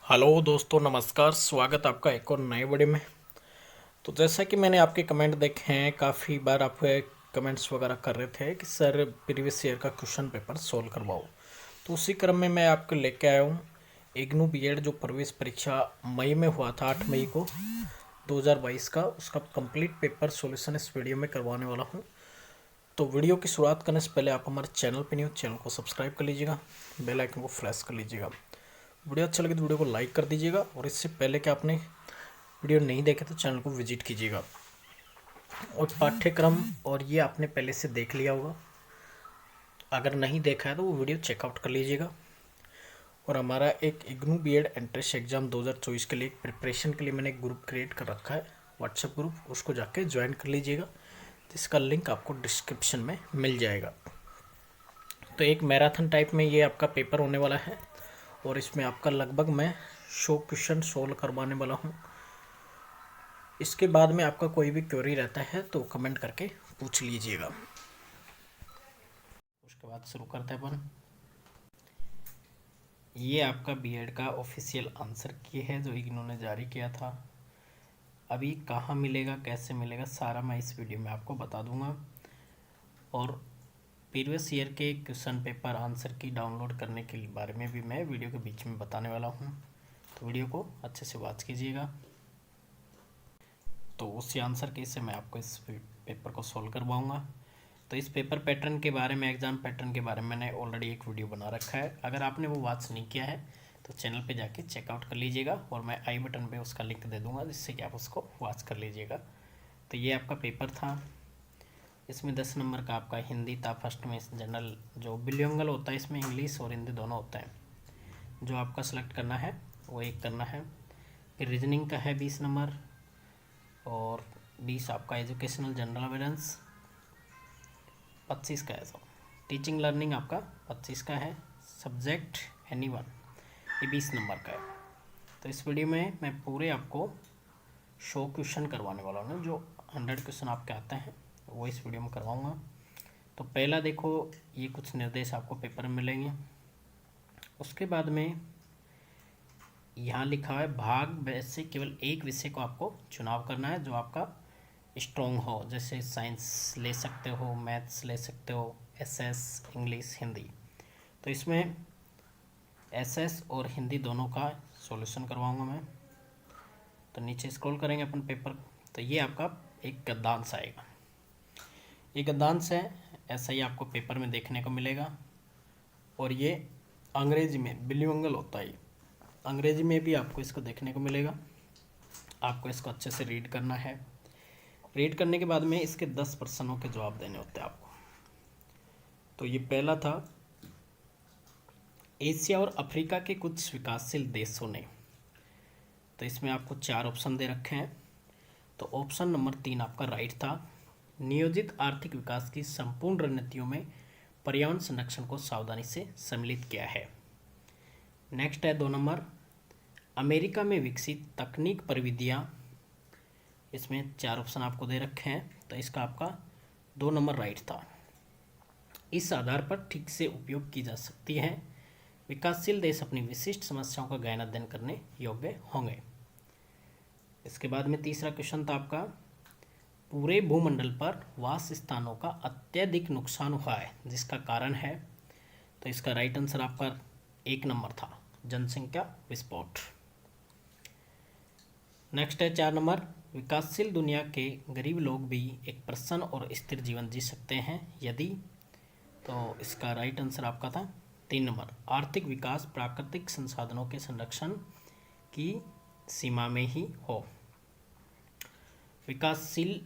Hello दोस्तों, नमस्कार। स्वागत आपका एक और नए वीडियो में। तो जैसा कि मैंने आपके कमेंट देखे हैं, काफ़ी बार आप कमेंट्स वगैरह कर रहे थे कि सर प्रीवियस ईयर का क्वेश्चन पेपर सोल्व करवाओ। तो उसी क्रम में मैं आपको लेके आया हूँ इग्नू बीएड जो प्रवेश परीक्षा मई में हुआ था, 8 मई को 2022 का, उसका कंप्लीट पेपर सॉल्यूशन इस वीडियो में करवाने वाला हूँ। तो वीडियो की शुरुआत करने से पहले आप हमारे चैनल पर नहीं हो, चैनल को सब्सक्राइब कर लीजिएगा, बेल आइकन को फ्लैश कर लीजिएगा। वीडियो अच्छा लगे तो वीडियो को लाइक कर दीजिएगा, और इससे पहले कि आपने वीडियो नहीं देखे तो चैनल को विजिट कीजिएगा। और पाठ्यक्रम और ये आपने पहले से देख लिया होगा, अगर नहीं देखा है तो वो वीडियो चेकआउट कर लीजिएगा। और हमारा एक इग्नू बीएड एंट्रेंस एग्जाम 2024 के लिए प्रिपरेशन के लिए मैंने एक ग्रुप क्रिएट कर रखा है, व्हाट्सएप ग्रुप, उसको जाके ज्वाइन कर लीजिएगा, जिसका लिंक आपको डिस्क्रिप्शन में मिल जाएगा। तो एक मैराथन टाइप में ये आपका पेपर होने वाला है, और इसमें आपका लगभग मैं 100 क्वेश्चन सोल्व करवाने वाला हूँ। इसके बाद में आपका कोई भी क्वेरी रहता है तो कमेंट करके पूछ लीजिएगा। उसके बाद शुरू करते हैं अपन। ये आपका बीएड का ऑफिशियल आंसर की है जो इग्नू ने जारी किया था। अभी कहाँ मिलेगा, कैसे मिलेगा, सारा मैं इस वीडियो में आपको बता दूंगा। और प्रीवियस ईयर के क्वेश्चन पेपर आंसर की डाउनलोड करने के बारे में भी मैं वीडियो के बीच में बताने वाला हूँ, तो वीडियो को अच्छे से वॉच कीजिएगा। तो उसी आंसर के से मैं आपको इस पेपर को सोल्व करवाऊंगा। तो इस पेपर पैटर्न के बारे में, एग्ज़ाम पैटर्न के बारे में मैंने ऑलरेडी एक वीडियो बना रखा है, अगर आपने वो वॉच नहीं किया है तो चैनल पे जाके चेकआउट कर लीजिएगा, और मैं आई बटन पे उसका लिंक दे दूंगा जिससे कि आप उसको वॉच कर लीजिएगा। तो ये आपका पेपर था। इसमें 10 नंबर का आपका हिंदी था। फर्स्ट में जनरल जो बिलिंगुअल होता है, इसमें इंग्लिश और हिंदी दोनों होता है, जो आपका सेलेक्ट करना है वो एक करना है। फिर रीजनिंग का है 20 नंबर, और 20 आपका एजुकेशनल जनरल अवेयरेंस, 25 का है। टीचिंग लर्निंग आपका 25 का है। सब्जेक्ट एनी वन, ये 20 नंबर का है। तो इस वीडियो में मैं पूरे आपको 100 क्वेश्चन करवाने वाला हूँ, जो 100 क्वेश्चन आपके आते हैं वो इस वीडियो में करवाऊँगा। तो पहला देखो, ये कुछ निर्देश आपको पेपर में मिलेंगे। उसके बाद में यहाँ लिखा है भाग में से केवल एक विषय को आपको चुनाव करना है जो आपका स्ट्रॉन्ग हो, जैसे साइंस ले सकते हो, मैथ्स ले सकते हो, एसएस, इंग्लिश, हिंदी। तो इसमें एसएस और हिंदी दोनों का सॉल्यूशन करवाऊंगा मैं। तो नीचे स्क्रॉल करेंगे अपन पेपर, तो ये आपका एक गद्यांश आएगा। ये गद्यांश है, ऐसा ही आपको पेपर में देखने को मिलेगा। और ये अंग्रेजी में बिलिंगुअल होता है, अंग्रेजी में भी आपको इसको देखने को मिलेगा। आपको इसको अच्छे से रीड करना है। रीड करने के बाद में इसके 10 प्रश्नों के जवाब देने होते हैं आपको। तो ये पहला था, एशिया और अफ्रीका के कुछ विकासशील देशों ने। तो इसमें आपको 4 ऑप्शन दे रखे हैं। तो ऑप्शन नंबर 3 आपका राइट था। नियोजित आर्थिक विकास की संपूर्ण रणनीतियों में पर्यावरण संरक्षण को सावधानी से सम्मिलित किया है। नेक्स्ट है 2 नंबर, अमेरिका में विकसित तकनीक प्रविधियाँ। इसमें 4 ऑप्शन आपको दे रखे हैं, तो इसका आपका 2 नंबर राइट था। इस आधार पर ठीक से उपयोग की जा सकती है। विकासशील देश अपनी विशिष्ट समस्याओं का गहन अध्ययन करने योग्य होंगे। इसके बाद में तीसरा क्वेश्चन था आपका, पूरे भूमंडल पर वास स्थानों का अत्यधिक नुकसान हुआ है, जिसका कारण है। तो इसका राइट आंसर आपका 1 नंबर था, जनसंख्या विस्फोट। नेक्स्ट है 4 नंबर, विकासशील दुनिया के गरीब लोग भी एक प्रसन्न और स्थिर जीवन जी सकते हैं यदि। तो इसका राइट आंसर आपका था 3 नंबर, आर्थिक विकास प्राकृतिक संसाधनों के संरक्षण की सीमा में ही हो। विकासशील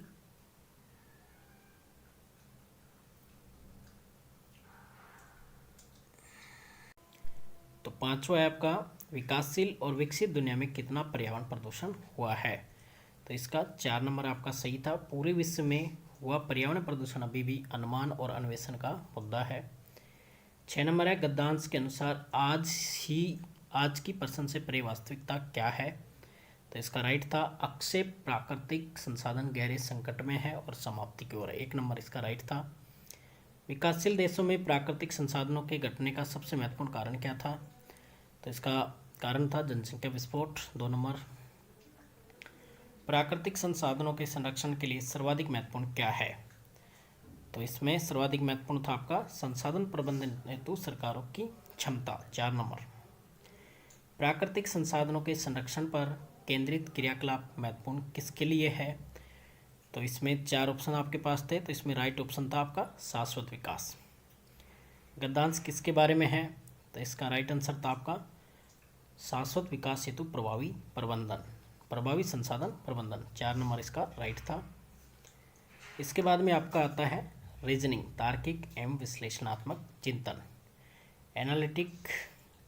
तो 5वां है आपका, विकासशील और विकसित दुनिया में कितना पर्यावरण प्रदूषण हुआ है। तो इसका 4 नंबर आपका सही था। पूरे विश्व में हुआ पर्यावरण प्रदूषण अभी भी अनुमान और अन्वेषण का मुद्दा है। 6 नंबर है, गद्यांश के अनुसार आज की प्रश्न से परे वास्तविकता क्या है। तो इसका राइट था, अक्षय प्राकृतिक संसाधन गहरे संकट में है और समाप्ति की ओर है। 1 नंबर इसका राइट था। विकासशील देशों में प्राकृतिक संसाधनों के घटने का सबसे महत्वपूर्ण कारण क्या था। तो इसका कारण था जनसंख्या विस्फोट। 2 नंबर, प्राकृतिक संसाधनों के संरक्षण के लिए सर्वाधिक महत्वपूर्ण क्या है? तो इसमें सर्वाधिक महत्वपूर्ण था आपका संसाधन प्रबंधन हेतु सरकारों की क्षमता। 4 नंबर, प्राकृतिक संसाधनों के संरक्षण पर केंद्रित क्रियाकलाप महत्वपूर्ण किसके लिए है? तो इसमें 4 ऑप्शन आपके पास थे, तो इसमें राइट ऑप्शन था आपका शाश्वत विकास। गद्यांश किसके बारे में है? तो इसका राइट आंसर था आपका शाश्वत विकास हेतु प्रभावी प्रबंधन, प्रभावी संसाधन प्रबंधन। 4 नंबर इसका राइट था। इसके बाद में आपका आता है रीजनिंग, तार्किक एवं विश्लेषणात्मक चिंतन, analytic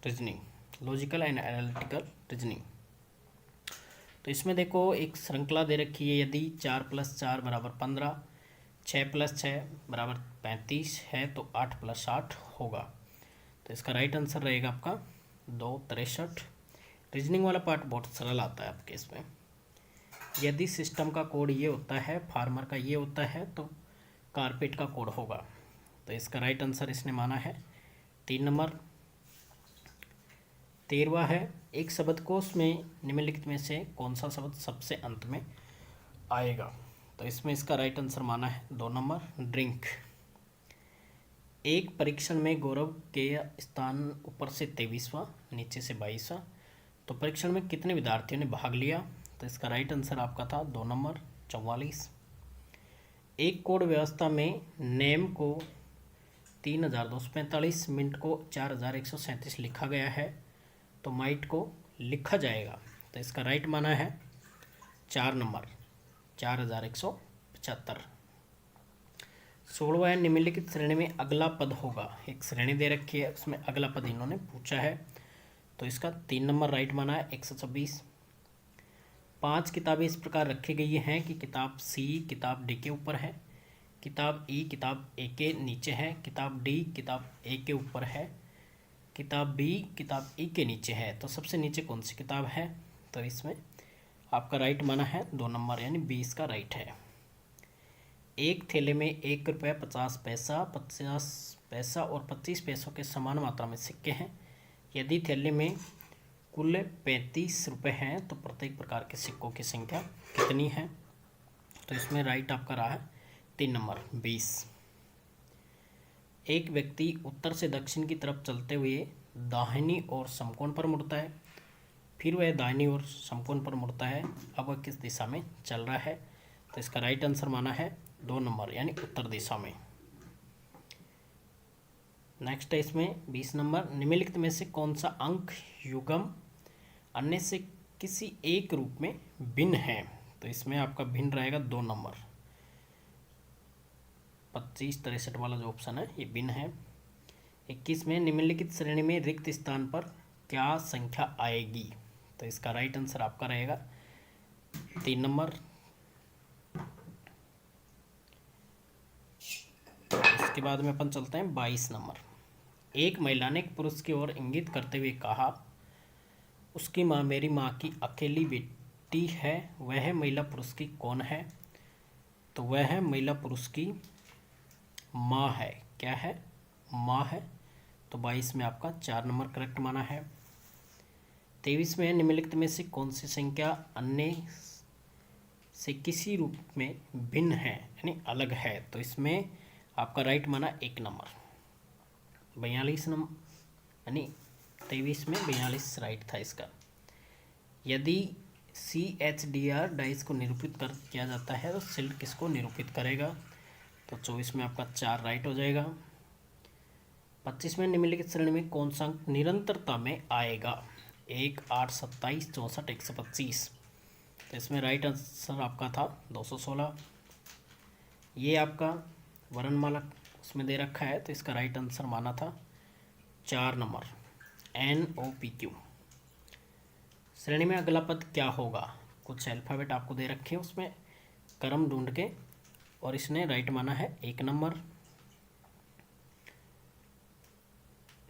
reasoning, logical and analytical reasoning. तो इसमें देखो एक श्रृंखला दे रखी है, यदि 4 + 4 = 15, 6 + 6 = 35 है तो 8 + 8 होगा। तो इसका राइट आंसर रहेगा आपका 2 63। रीजनिंग वाला पार्ट बहुत सरल आता है आपके इसमें। यदि सिस्टम का कोड ये होता है, फार्मर का ये होता है, तो कारपेट का कोड होगा। तो इसका राइट आंसर इसने माना है 3 नंबर। 13वां है, एक शब्दकोश में निम्नलिखित में से कौन सा शब्द सबसे अंत में आएगा? तो इसमें इसका राइट आंसर माना है 2 नंबर, ड्रिंक। एक परीक्षण में गौरव के स्थान ऊपर से 23वां, नीचे से 22वां, तो परीक्षण में कितने विद्यार्थियों ने भाग लिया? तो इसका राइट आंसर आपका था 2 नंबर, 44। एक कोड व्यवस्था में नेम को 3245, मिनट को 4137 लिखा गया है, तो माइट को लिखा जाएगा। तो इसका राइट माना है 4 नंबर, 4175। 16वां, निम्नलिखित श्रेणी में अगला पद होगा। एक श्रेणी दे रखी है, उसमें अगला पद इन्होंने पूछा है, तो इसका 3 नंबर राइट माना है 126। 5 किताबें इस प्रकार रखी गई हैं कि किताब सी किताब डी के ऊपर है, किताब ई किताब ए के नीचे है, किताब डी किताब ए के ऊपर है, किताब बी किताब ई के नीचे है। तो सबसे नीचे कौन सी किताब है? तो इसमें आपका राइट माना है 2 नंबर, यानी 20 का राइट है। एक थैले में 1 रुपया 50 पैसा, 50 पैसा और 25 पैसों के समान मात्रा में सिक्के हैं। यदि थैले में कुल 35 रुपये हैं तो प्रत्येक प्रकार के सिक्कों की संख्या कितनी है? तो इसमें राइट आपका रहा है 3 नंबर, 20। एक व्यक्ति उत्तर से दक्षिण की तरफ चलते हुए दाहिनी ओर समकोण पर मुड़ता है, फिर वह दाहिनी ओर समकोण पर मुड़ता है। अब वह किस दिशा में चल रहा है? तो इसका राइट आंसर माना है 2 नंबर, यानी उत्तर दिशा में। नेक्स्ट है इसमें 20 नंबर, निम्नलिखित में से कौन सा अंक युग्म अन्य से किसी एक रूप में भिन्न है? तो इसमें आपका भिन्न रहेगा 2 नंबर, 25 63 वाला जो ऑप्शन है ये भिन्न है। 21 में, निम्नलिखित श्रेणी में रिक्त स्थान पर क्या संख्या आएगी? तो इसका राइट आंसर आपका रहेगा 3 नंबर। इसके बाद में अपन चलते हैं 22 नंबर। एक महिला ने एक पुरुष की ओर इंगित करते हुए कहा, उसकी माँ मेरी माँ की अकेली बेटी है, वह महिला पुरुष की कौन है? तो वह महिला पुरुष की माँ है। क्या है? माँ है। तो 22 में आपका 4 नंबर करेक्ट माना है। 23 में, निम्नलिखित में से कौन सी संख्या अन्य से किसी रूप में भिन्न है, यानी अलग है? तो इसमें आपका राइट माना 1 नंबर, 42 नंबर, यानी 23 में 42 राइट था इसका। यदि CHDR डाइस को निरूपित किया जाता है तो सिल्ट किसको निरूपित करेगा? तो 24 में आपका 4 राइट हो जाएगा। 25 में, निम्नलिखित श्रेणी में कौन सा अंक निरंतरता में आएगा? 1 8 27 64 125। तो इसमें राइट आंसर आपका था 216। ये आपका वर्णमाला उसमें दे रखा है, तो इसका राइट आंसर माना था 4 नंबर, NOPQ। श्रेणी में अगला पद क्या होगा? कुछ अल्फ़ाबेट आपको दे रखे हैं, उसमें क्रम ढूंढ के, और इसने राइट माना है 1 नंबर।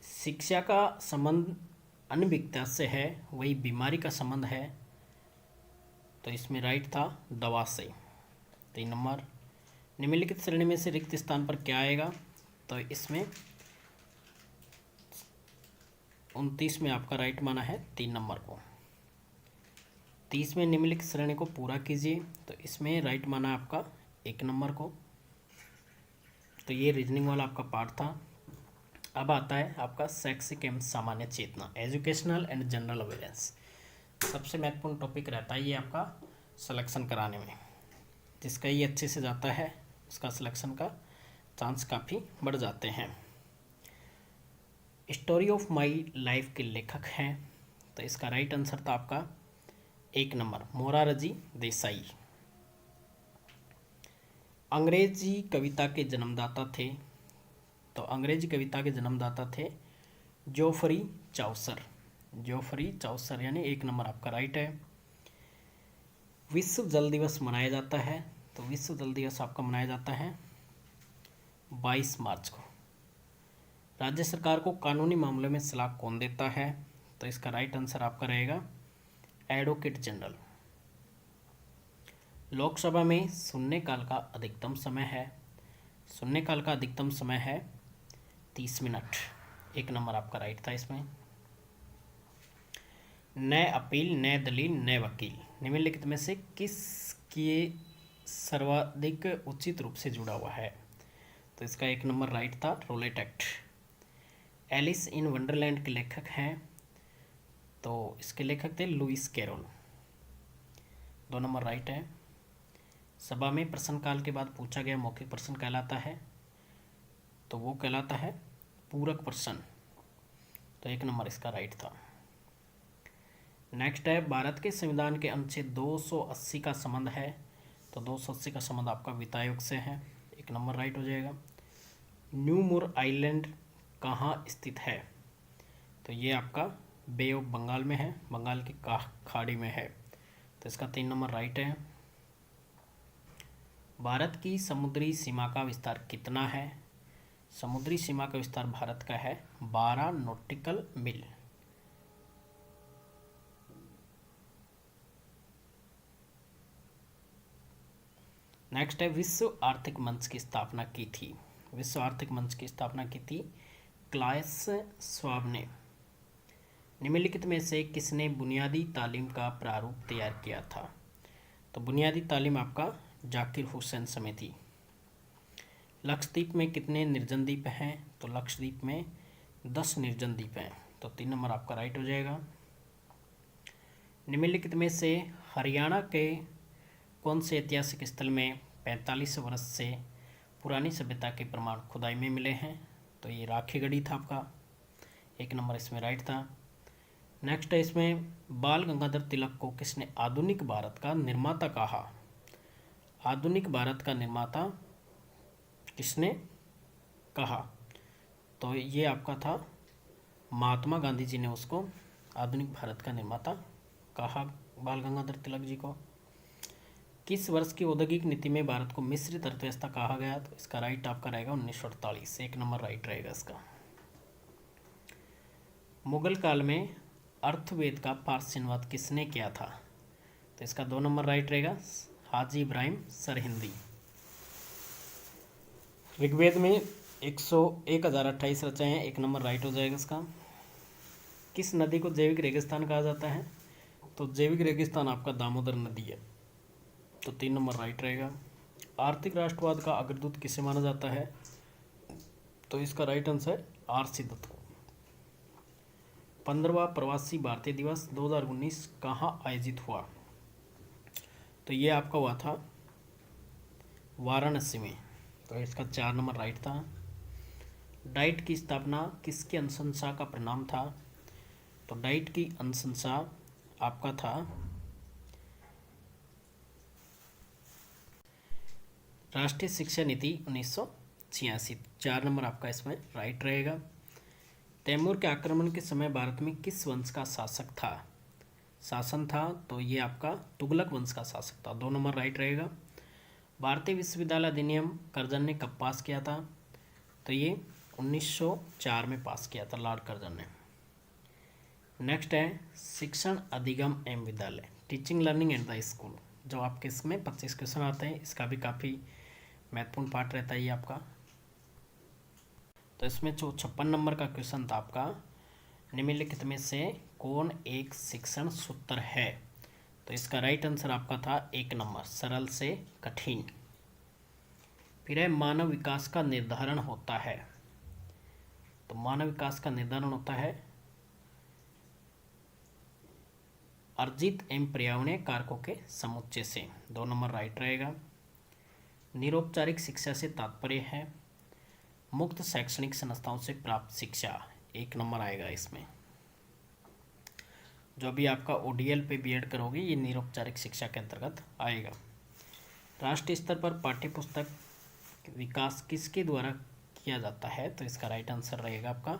शिक्षा का संबंध अनभिज्ञता से है, वही बीमारी का संबंध है, तो इसमें राइट था दवा से, 3 नंबर। निम्नलिखित श्रेणी में से रिक्त स्थान पर क्या आएगा? तो इसमें 29 में आपका राइट माना है 3 नंबर को। 30 में निम्नलिखित श्रेणी को पूरा कीजिए, तो इसमें राइट माना है आपका 1 नंबर को। तो ये रीजनिंग वाला आपका पार्ट था। अब आता है आपका शैक्षिक एवं सामान्य चेतना, एजुकेशनल एंड जनरल अवेयरनेस। सबसे महत्वपूर्ण टॉपिक रहता है ये आपका सिलेक्शन कराने में। जिसका ये अच्छे से जाता है उसका सिलेक्शन का चांस काफ़ी बढ़ जाते हैं। स्टोरी ऑफ माई लाइफ के लेखक हैं, तो इसका राइट आंसर था आपका 1 नंबर मोरारजी देसाई। अंग्रेजी कविता के जन्मदाता थे, तो अंग्रेजी कविता के जन्मदाता थे जोफरी चाउसर। जोफरी चाउसर यानी 1 नंबर आपका राइट है। विश्व जल दिवस मनाया जाता है, तो विश्व जल दिवस आपका मनाया जाता है 22 मार्च को। राज्य सरकार को कानूनी मामलों में सलाह कौन देता है, तो इसका राइट आंसर आपका रहेगा एडवोकेट जनरल। लोकसभा में शून्यकाल का अधिकतम समय है, शून्यकाल का अधिकतम समय है 30 मिनट। 1 नंबर आपका राइट था इसमें। नए अपील, नए दलील, नए वकील निम्नलिखित में से किसके सर्वाधिक उचित रूप से जुड़ा हुआ है, तो इसका 1 नंबर राइट था Rowlatt act. Alice in Wonderland के लेखक हैं, तो इसके लेखक थे लुइस कैरोल। 2 नंबर राइट है। सभा में प्रश्नकाल के बाद पूछा गया मौखिक प्रश्न कहलाता है, तो वो कहलाता है पूरक प्रश्न, तो 1 नंबर इसका राइट था। नेक्स्ट है भारत के संविधान के अनुच्छेद 280 का संबंध है, तो 280 का संबंध आपका वित्त आयोग से है, 1 नंबर राइट हो जाएगा। न्यू मूर आइलैंड कहाँ स्थित है, तो ये आपका बे ऑफ बंगाल में है, बंगाल की खाड़ी में है, तो इसका 3 नंबर राइट है। भारत की समुद्री सीमा का विस्तार कितना है, समुद्री सीमा का विस्तार भारत का है 12 नॉटिकल मील। नेक्स्ट है विश्व आर्थिक मंच की स्थापना की थी, विश्व आर्थिक मंच की स्थापना की थी क्लास श्वाब ने। निम्नलिखित में से किसने बुनियादी तालीम का प्रारूप तैयार किया था, तो बुनियादी तालीम आपका जाकिर हुसैन समेती। लक्षद्वीप में कितने निर्जन द्वीप हैं, तो लक्षद्वीप में 10 निर्जन द्वीप हैं, तो 3 नंबर आपका राइट हो जाएगा। निम्नलिखित में से हरियाणा के कौन से ऐतिहासिक स्थल में 45 वर्ष से पुरानी सभ्यता के प्रमाण खुदाई में मिले हैं, तो ये राखीगढ़ी था आपका, 1 नंबर इसमें राइट था। नेक्स्ट है इसमें बाल गंगाधर तिलक को किसने आधुनिक भारत का निर्माता कहा, आधुनिक भारत का निर्माता किसने कहा, तो ये आपका था महात्मा गांधी जी ने उसको आधुनिक भारत का निर्माता कहा बाल गंगाधर तिलक जी को। किस वर्ष की औद्योगिक नीति में भारत को मिश्रित अर्थव्यवस्था कहा गया, तो इसका राइट आपका रहेगा 1948, 1 नंबर राइट रहेगा इसका। मुगल काल में अर्थवेद का फारसी अनुवाद किसने किया था, तो इसका 2 नंबर राइट रहेगा हाजी इब्राहिम सरहिंदी। ऋग्वेद में 1028 रचनाएं हैं, 1 नंबर राइट हो जाएगा इसका। किस नदी को जैविक रेगिस्तान कहा जाता है, तो जैविक रेगिस्तान आपका दामोदर नदी है, तो 3 नंबर राइट रहेगा। आर्थिक राष्ट्रवाद का अग्रदूत किसे माना जाता है, तो इसका राइट आंसर आर.सी. दत्त को। 15वां प्रवासी भारतीय दिवस 2019 कहाँ आयोजित हुआ, तो ये आपका हुआ था वाराणसी में, तो इसका 4 नंबर राइट था। डाइट की स्थापना किसकी अनुशंसा का परिणाम था, तो डाइट की अनुशंसा आपका था राष्ट्रीय शिक्षा नीति 1986, 4 नंबर आपका इसमें राइट रहेगा। तैमूर के आक्रमण के समय भारत में किस वंश का शासन था, तो ये आपका तुगलक वंश का शासक था, 2 नंबर राइट रहेगा। भारतीय विश्वविद्यालय अधिनियम कर्जन ने कब पास किया था, तो ये 1904 में पास किया था लॉर्ड कर्जन ने। नेक्स्ट है शिक्षण अधिगम एवं विद्यालय, teaching learning and the school, जो आपके इसमें 25 क्वेश्चन आते हैं, इसका भी काफ़ी महत्वपूर्ण पार्ट रहता है ये आपका। तो इसमें जो 56 नंबर का क्वेश्चन था आपका निम्नलिखित में से कौन एक शिक्षण सूत्र है? तो इसका राइट आंसर आपका था 1 नंबर, सरल से कठिन। फिर है मानव विकास का निर्धारण होता है। तो मानव विकास का निर्धारण होता है अर्जित एवं पर्यावरणीय कारकों के समुच्चय से। 2 नंबर राइट रहेगा। निरौपचारिक शिक्षा से तात्पर्य है मुक्त शैक्षणिक संस्थाओं से प्राप्त शिक्षा। 1 नंबर आएगा इसमें। जो भी आपका ओडीएल पे बीएड करोगे ये निरौपचारिक शिक्षा के अंतर्गत आएगा। राष्ट्रीय स्तर पर पाठ्यपुस्तक विकास किसके द्वारा किया जाता है? तो इसका राइट आंसर रहेगा आपका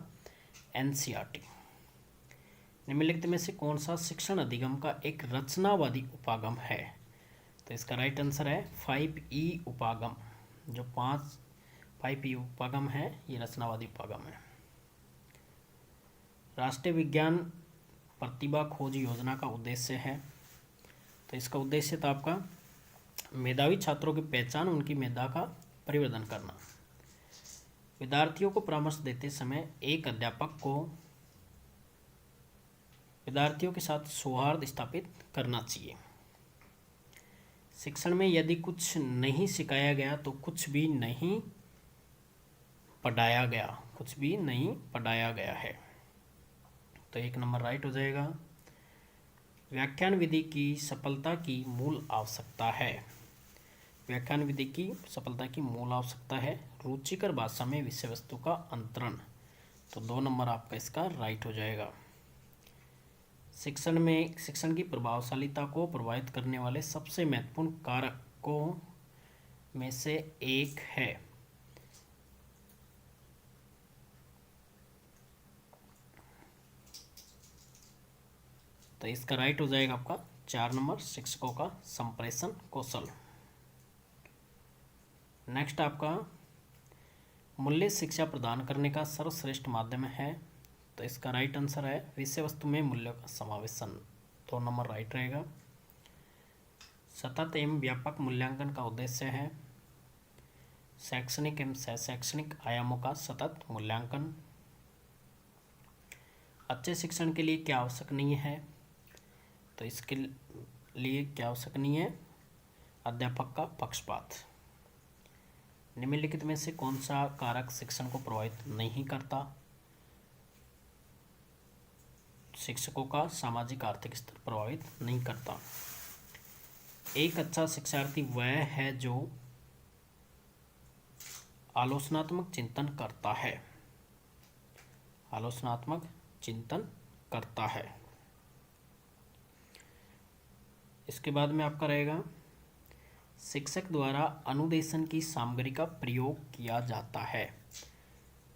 एनसीईआरटी। निम्नलिखित में से कौन सा शिक्षण अधिगम का एक रचनावादी उपागम है? तो इसका राइट आंसर है 5E उपागम। जो 5E उपागम है ये रचनावादी उपागम है। राष्ट्रीय विज्ञान प्रतिभा खोज योजना का उद्देश्य है। तो इसका उद्देश्य था आपका मेधावी छात्रों की पहचान, उनकी मेधा का परिवर्धन करना। विद्यार्थियों को परामर्श देते समय एक अध्यापक को विद्यार्थियों के साथ सौहार्द स्थापित करना चाहिए। शिक्षण में यदि कुछ नहीं सिखाया गया तो कुछ भी नहीं पढ़ाया गया, कुछ भी नहीं पढ़ाया गया है। तो 1 नंबर राइट हो जाएगा। व्याख्यान विधि की सफलता की मूल आवश्यकता है। व्याख्यान विधि की सफलता की मूल आवश्यकता है रुचिकर भाषा में विषय वस्तु का अंतरण। तो 2 नंबर आपका इसका राइट हो जाएगा। शिक्षण की प्रभावशीलता को प्रभावित करने वाले सबसे महत्वपूर्ण कारकों में से एक है। तो इसका राइट हो जाएगा आपका 4 नंबर, शिक्षकों का संप्रेषण कौशल। नेक्स्ट आपका मूल्य शिक्षा प्रदान करने का सर्वश्रेष्ठ माध्यम है। तो इसका राइट आंसर है विषय वस्तु में मूल्यों का समावेशन। 2 नंबर राइट रहेगा। सतत एवं व्यापक मूल्यांकन का उद्देश्य है शैक्षणिक एवं शैक्षणिक आयामों का सतत मूल्यांकन। अच्छे शिक्षण के लिए क्या आवश्यक नहीं है? तो इसके लिए क्या आवश्यक नहीं है? अध्यापक का पक्षपात। निम्नलिखित में से कौन सा कारक शिक्षण को प्रभावित नहीं करता? शिक्षकों का सामाजिक आर्थिक स्तर प्रभावित नहीं करता। एक अच्छा शिक्षार्थी वह है जो आलोचनात्मक चिंतन करता है। आलोचनात्मक चिंतन करता है। इसके बाद में आपका रहेगा शिक्षक द्वारा अनुदेशन की सामग्री का प्रयोग किया जाता है।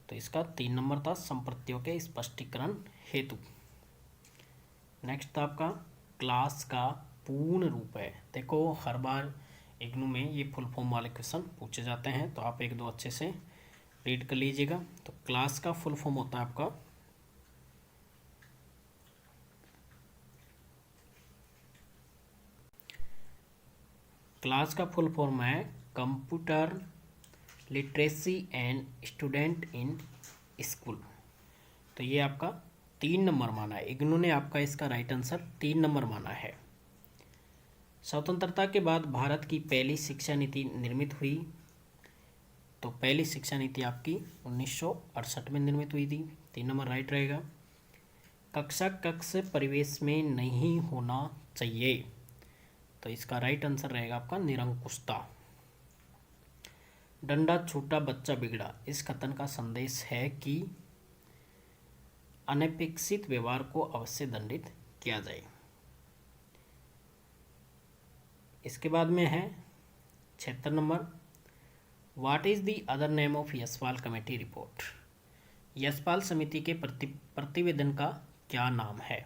तो इसका 3 नंबर था संप्रत्तियों के स्पष्टीकरण हेतु। नेक्स्ट था आपका क्लास का पूर्ण रूप है। देखो हर बार इग्नू में ये फुल फॉर्म वाले क्वेश्चन पूछे जाते हैं, तो आप 1-2 अच्छे से रीड कर लीजिएगा। तो क्लास का फुल फॉर्म होता है आपका है computer literacy and student in school. तो ये आपका 3 नंबर माना है। इग्नू ने आपका इसका राइट आंसर 3 नंबर माना है। स्वतंत्रता के बाद भारत की पहली शिक्षा नीति निर्मित हुई। तो पहली शिक्षा नीति आपकी 1968 में निर्मित हुई थी। 3 नंबर राइट रहेगा। कक्ष परिवेश में नहीं होना चाहिए। तो इसका राइट आंसर रहेगा आपका निरंकुशता। डंडा छूटा बच्चा बिगड़ा, इस कथन का संदेश है कि अनपेक्षित व्यवहार को अवश्य दंडित किया जाए। इसके बाद में है 76 number, what is the other name of Yashpal committee report. Yashpal समिति के प्रतिवेदन का क्या नाम है?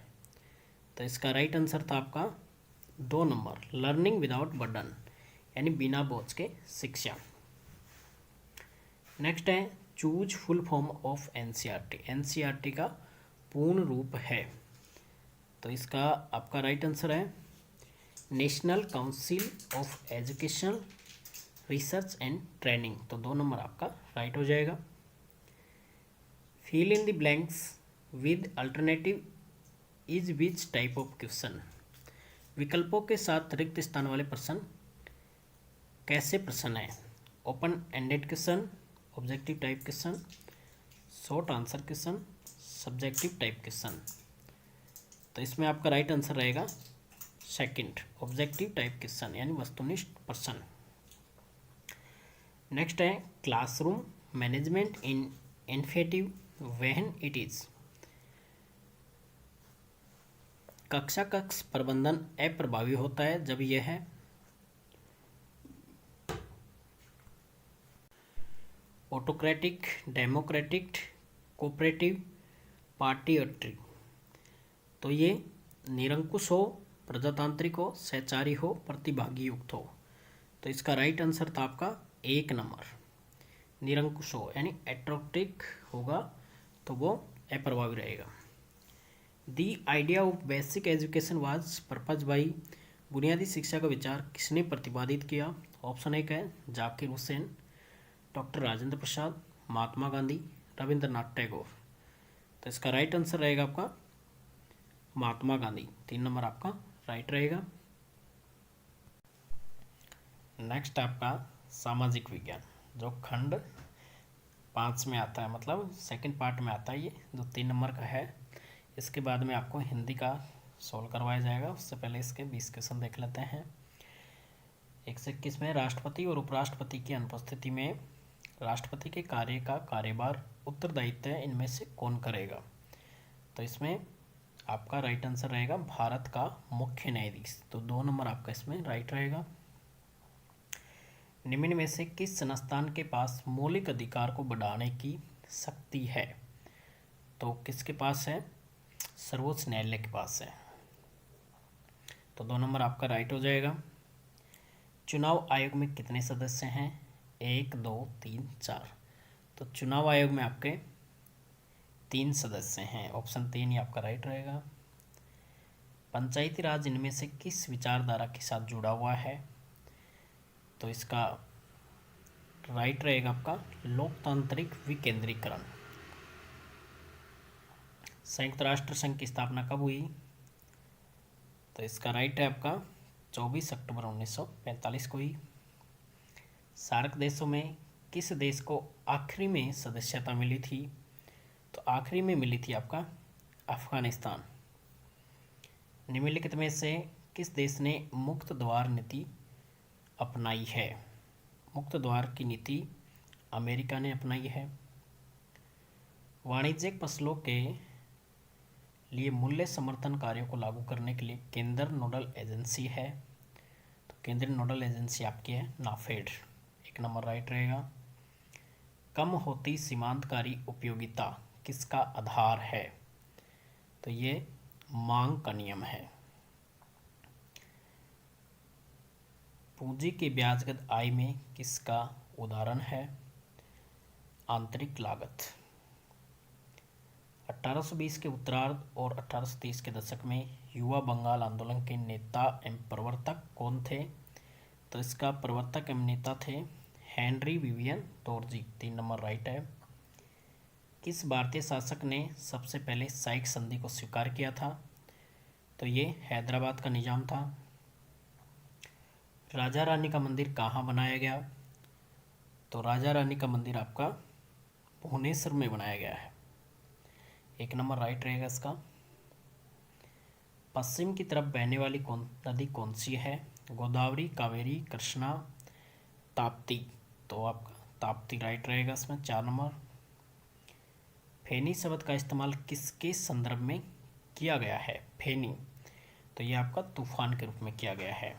तो इसका राइट आंसर था आपका 2 नंबर, लर्निंग विदाउट बर्डन, यानी बिना बोझ के शिक्षा। नेक्स्ट है choose full form of NCERT. NCERT का पूर्ण रूप है। तो इसका आपका राइट आंसर है national council of education research and training. तो 2 नंबर आपका राइट हो जाएगा। Fill in the blanks with alternative is which type of question. विकल्पों के साथ रिक्त स्थान वाले प्रश्न कैसे प्रश्न है? Open ended question, objective type question, short answer question, subjective type question. तो इसमें आपका राइट आंसर रहेगा सेकंड, ऑब्जेक्टिव टाइप क्वेश्चन यानी वस्तुनिष्ठ प्रश्न। नेक्स्ट है classroom management in ineffective when it is. कक्षा कक्ष प्रबंधन अप्रभावी होता है जब यह है ऑटोक्रेटिक, डेमोक्रेटिक, कोऑपरेटिव, पार्टियट्री। तो ये निरंकुश हो, प्रजातांत्रिक हो, सहचारी हो, प्रतिभागी युक्त हो। तो इसका राइट आंसर था आपका 1 नंबर, निरंकुश हो यानी एट्रोक्टिक होगा तो वो अप्रभावी रहेगा। The idea of basic education was propose by. बुनियादी शिक्षा का विचार किसने प्रतिपादित किया? ऑप्शन 1 है जाकिर हुसैन, डॉक्टर राजेंद्र प्रसाद, महात्मा गांधी, रविंद्रनाथ टैगोर। तो इसका राइट आंसर रहेगा आपका महात्मा गांधी, 3 नंबर आपका राइट रहेगा। नेक्स्ट आपका सामाजिक विज्ञान जो खंड 5 में आता है, मतलब सेकंड पार्ट में आता है, ये जो 3 नंबर का है। इसके बाद में आपको हिंदी का सोल्व करवाया जाएगा। उससे पहले इसके 20 क्वेश्चन देख लेते हैं। 121 में राष्ट्रपति और उपराष्ट्रपति की अनुपस्थिति में राष्ट्रपति के कार्य का कार्यभार उत्तरदायित्व इनमें से कौन करेगा? तो इसमें आपका राइट आंसर रहेगा भारत का मुख्य न्यायाधीश। तो 2 नंबर आपका इसमें राइट रहेगा। निम्न में से किस संस्थान के पास मौलिक अधिकार को बढ़ाने की शक्ति है? तो किसके पास है? सर्वोच्च न्यायालय के पास है। तो 2 नंबर आपका राइट हो जाएगा। चुनाव आयोग में कितने सदस्य हैं? 1, 2, 3, 4। तो चुनाव आयोग में आपके 3 सदस्य हैं। ऑप्शन 3 ही आपका राइट रहेगा। पंचायती राज इनमें से किस विचारधारा के साथ जुड़ा हुआ है? तो इसका राइट रहेगा आपका लोकतांत्रिक विकेंद्रीकरण। संयुक्त राष्ट्र संघ की स्थापना कब हुई? तो इसका राइट है आपका 24 अक्टूबर 1945 को हुई। सार्क देशों में किस देश को आखिरी में सदस्यता मिली थी? तो आखिरी में मिली थी आपका अफगानिस्तान। निम्नलिखित में से किस देश ने मुक्त द्वार नीति अपनाई है? मुक्त द्वार की नीति अमेरिका ने अपनाई है। वाणिज्यिक फसलों के लिए मूल्य समर्थन कार्यों को लागू करने के लिए केंद्र नोडल एजेंसी है। तो केंद्रीय नोडल एजेंसी आपकी है नाफेड, 1 नंबर राइट रहेगा। कम होती सीमांतकारी उपयोगिता किसका आधार है? तो ये मांग का नियम है। पूंजी के ब्याजगत आय में किसका उदाहरण है? आंतरिक लागत। 1820 के उत्तरार्ध और 1830 के दशक में युवा बंगाल आंदोलन के नेता एवं प्रवर्तक कौन थे? तो इसका प्रवर्तक एवं नेता थे Henry Vivian Dorji, 3 number right है। किस भारतीय शासक ने सबसे पहले साइक संधि को स्वीकार किया था? तो ये हैदराबाद का निजाम था। राजा रानी का मंदिर कहाँ बनाया गया? तो राजा रानी का मंदिर आपका भुवनेश्वर में बनाया गया है, 1 नंबर राइट रहेगा इसका। पश्चिम की तरफ बहने वाली नदी कौन सी है? गोदावरी, कावेरी, कृष्णा, ताप्ती। तो आपका ताप्ती राइट रहेगा इसमें, 4 नंबर। फेनी शब्द का इस्तेमाल किसके संदर्भ में किया गया है? फेनी, तो ये आपका तूफान के रूप में किया गया है।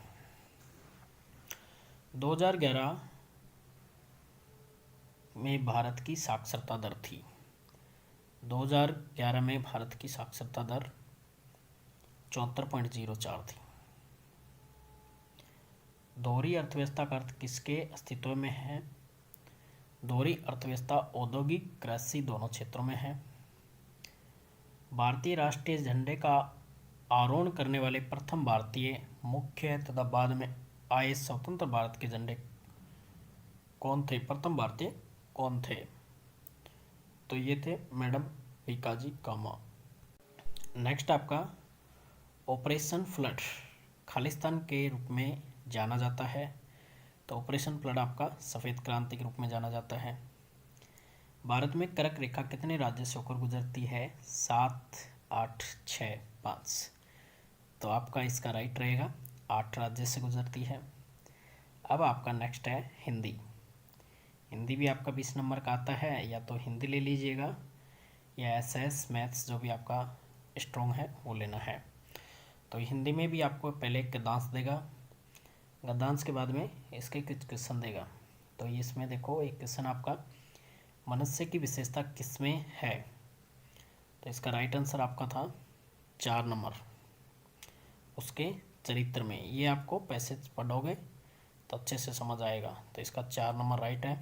2011 में भारत की साक्षरता दर थी। 2011 में भारत की साक्षरता दर 74.04 थी। दोहरी अर्थव्यवस्था का अर्थ किसके अस्तित्व में है? दोहरी अर्थव्यवस्था औद्योगिक, कृषि दोनों क्षेत्रों में है। भारतीय राष्ट्रीय झंडे का आरोहण करने वाले प्रथम भारतीय मुख्य तथा बाद में आए स्वतंत्र भारत के झंडे कौन थे? प्रथम भारतीय कौन थे? तो ये थे मैडम भिकाजी कामा। नेक्स्ट आपका ऑपरेशन फ्लड खालिस्तान के रूप में जाना जाता है। तो ऑपरेशन फ्लड आपका सफ़ेद क्रांति के रूप में जाना जाता है। भारत में कर्क रेखा कितने राज्य से होकर गुजरती है? 7, 8, 6, 5। तो आपका इसका राइट रहेगा 8 राज्य से गुजरती है। अब आपका नेक्स्ट है हिंदी। हिंदी भी आपका 20 नंबर का आता है, या तो हिंदी ले लीजिएगा या एसएस मैथ्स जो भी आपका स्ट्रॉन्ग है वो लेना है। तो हिंदी में भी आपको पहले एक गद्यांश देगा, गद्यांश के बाद में इसके कुछ क्वेश्चन देगा। तो इसमें देखो एक क्वेश्चन आपका मनुष्य की विशेषता किसमें है? तो इसका राइट आंसर आपका था 4 नंबर, उसके चरित्र में। ये आपको पैसेज पढ़ोगे तो अच्छे से समझ आएगा। तो इसका 4 नंबर राइट है।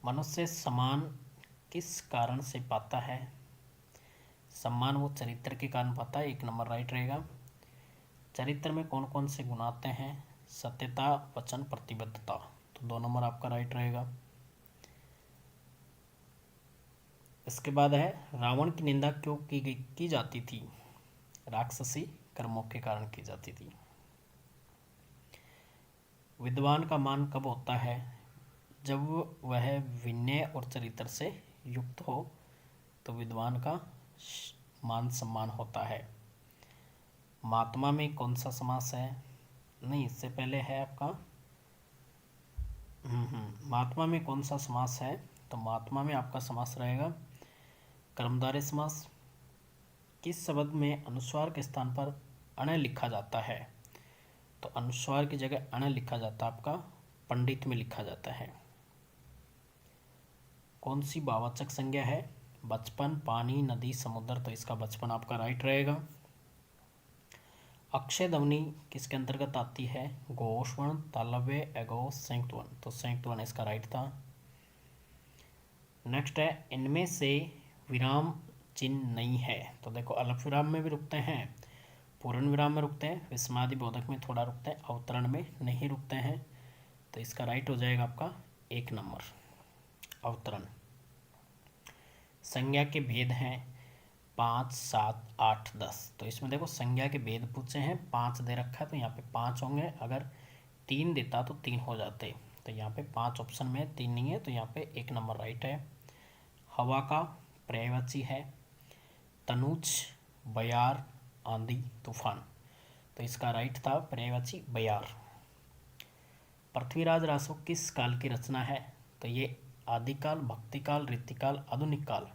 मनुष्य सम्मान किस कारण से पाता है? सम्मान वो चरित्र के कारण पाता है, 1 नंबर राइट रहेगा। चरित्र में कौन कौन से गुण आते हैं? सत्यता, वचन, प्रतिबद्धता। तो 2 नंबर आपका राइट रहेगा। इसके बाद है रावण की निंदा क्यों की जाती थी? राक्षसी कर्मों के कारण की जाती थी। विद्वान का मान कब होता है? जब वह विनय और चरित्र से युक्त हो तो विद्वान का मान सम्मान होता है। महात्मा में कौन सा समास है? नहीं, इससे पहले है आपका महात्मा में कौन सा समास है? तो महात्मा में आपका समास रहेगा कर्मधारय समास। किस शब्द में अनुस्वार के स्थान पर अण लिखा जाता है? तो अनुस्वार की जगह अण लिखा जाता है, आपका पंडित में लिखा जाता है। कौन सी भाववाचक संज्ञा है? बचपन, पानी, नदी, समुद्र। तो इसका बचपन आपका राइट रहेगा। अक्षय ध्वनि किसके अंतर्गत आती है? घोष वर्ण, तालव्य, एगोस, संयुक्त वर्ण। तो संयुक्त वर्ण इसका राइट था। नेक्स्ट है इनमें से विराम चिन्ह नहीं है। तो देखो अल्प विराम में भी रुकते हैं, पूर्ण विराम में रुकते हैं, विस्मयादि बोधक में थोड़ा रुकते हैं, अवतरण में नहीं रुकते हैं। तो इसका राइट हो जाएगा आपका 1 नंबर अवतरण। संज्ञा के भेद हैं 5, 7, 8, 10। तो इसमें देखो संज्ञा के भेद पूछे हैं, 5 दे रखा है तो यहाँ पे 5 होंगे। अगर 3 देता तो 3 हो जाते। तो यहाँ पे 5 ऑप्शन में 3 नहीं है, तो यहाँ पे 1 नंबर राइट है। हवा का पर्यायवाची है तनुज, बयार, आंधी, तूफान। तो इसका राइट था पर्यायवाची बयार। पृथ्वीराज रासो किस काल की रचना है? तो ये आदिकाल, भक्तिकाल, रीतिकाल, आधुनिक काल।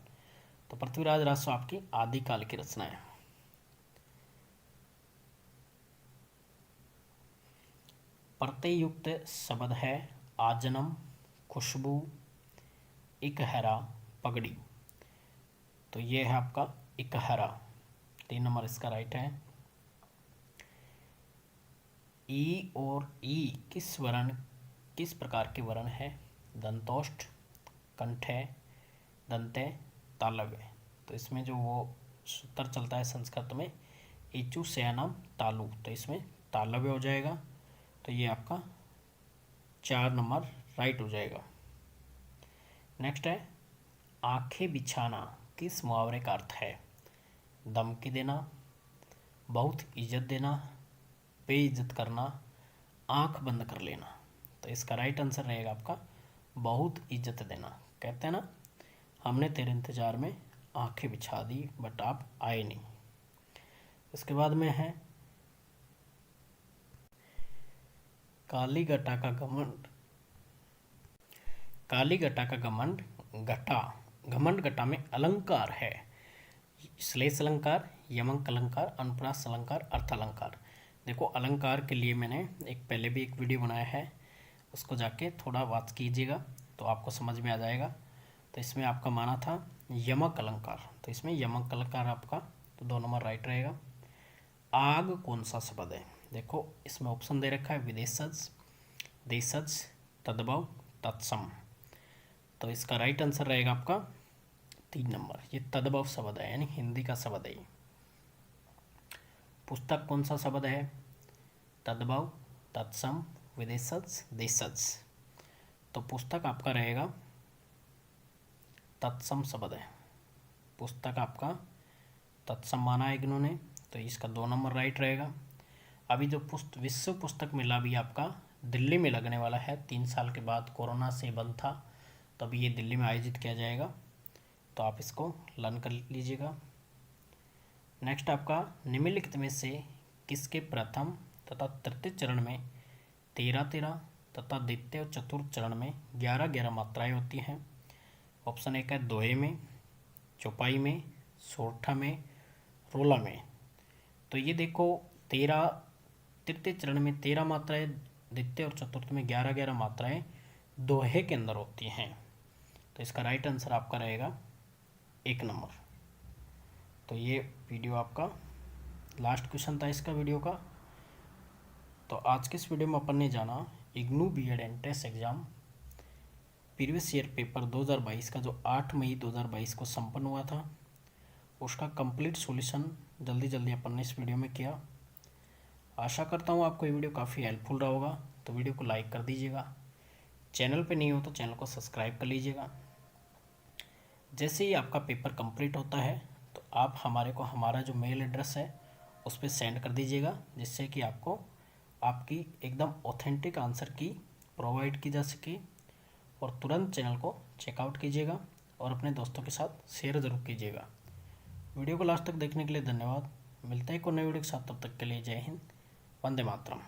तो पृथ्वीराज रासो आपकी आदिकाल की रचना है। प्रत्ययुक्त शब्द है आजन्म, खुशबू, इकहरा, पगड़ी। तो ये है आपका इकहरा, 3 नंबर इसका राइट है। ई और ई किस प्रकार के वर्ण है? दंतोष्ठ, कंठे, दंते, तालव्य। तो इसमें जो वो सूत्र चलता है संस्कृत में इचु शयनम तालु, तो इसमें तालव्य हो जाएगा। तो ये आपका 4 नंबर राइट हो जाएगा। नेक्स्ट है आंखें बिछाना किस मुहावरे का अर्थ है? धमकी देना, बहुत इज्जत देना, बेइज्जत करना, आंख बंद कर लेना। तो इसका राइट आंसर रहेगा आपका बहुत इज्जत देना। कहते हैं ना हमने तेरे इंतजार में आंखें बिछा दी बट आप आए नहीं। इसके बाद में है काली घटा का घमंड। काली घटा का घमंड, घटा घमंड घटा में अलंकार है श्लेष अलंकार, यमक अलंकार, अनुप्रास अलंकार, अर्थ अलंकार। देखो अलंकार के लिए मैंने पहले भी एक वीडियो बनाया है, उसको जाके थोड़ा वाच कीजिएगा तो आपको समझ में आ जाएगा। तो इसमें आपका माना था यमक अलंकार, तो इसमें यमक अलंकार आपका तो 2 नंबर राइट रहेगा। आग कौन सा शब्द है? देखो इसमें ऑप्शन दे रखा है विदेशज, देशज, तद्भव, तत्सम। तो इसका राइट आंसर रहेगा आपका 3 नंबर, ये तद्भव शब्द है यानी हिंदी का शब्द है। पुस्तक कौन सा शब्द है? तद्भव, तत्सम, विदेशज, देशज। तो पुस्तक आपका रहेगा तत्सम शब्द है। पुस्तक आपका तत्सम माना है इग्नू ने, तो इसका 2 नंबर राइट रहेगा। अभी जो विश्व पुस्तक मेला भी आपका दिल्ली में लगने वाला है, 3 साल के बाद, कोरोना से बंद था, तो अभी ये दिल्ली में आयोजित किया जाएगा, तो आप इसको लर्न कर लीजिएगा। नेक्स्ट आपका निम्नलिखित में से किसके प्रथम तथा तृतीय चरण में 13-13 तथा द्वितीय और चतुर्थ चरण में 11-11 मात्राएं होती हैं। ऑप्शन 1 है दोहे में, चौपाई में, सोरठा में, रोला में। तो ये देखो, 13 तृतीय चरण में 13 मात्राएं, द्वितीय और चतुर्थ में 11-11 मात्राएं दोहे के अंदर होती हैं, तो इसका राइट आंसर आपका रहेगा 1 नंबर। तो ये वीडियो आपका लास्ट क्वेश्चन था इसका वीडियो का। तो आज के इस वीडियो में अपन ने जाना IGNOU BEd entrance exam previous year paper 2022 का, जो 8 मई 2022 को संपन्न हुआ था, उसका कंप्लीट सॉल्यूशन जल्दी अपन ने इस वीडियो में किया। आशा करता हूँ आपको ये वीडियो काफ़ी हेल्पफुल रहा होगा, तो वीडियो को लाइक कर दीजिएगा। चैनल पे नहीं हो तो चैनल को सब्सक्राइब कर लीजिएगा। जैसे ही आपका पेपर कंप्लीट होता है तो आप हमारे को हमारा जो मेल एड्रेस है उस पर सेंड कर दीजिएगा, जिससे कि आपको आपकी एकदम ऑथेंटिक आंसर की प्रोवाइड की जा सके। और तुरंत चैनल को चेकआउट कीजिएगा और अपने दोस्तों के साथ शेयर ज़रूर कीजिएगा। वीडियो को लास्ट तक देखने के लिए धन्यवाद। मिलते हैं एक और नए वीडियो के साथ, तब तक के लिए जय हिंद, वंदे मातरम।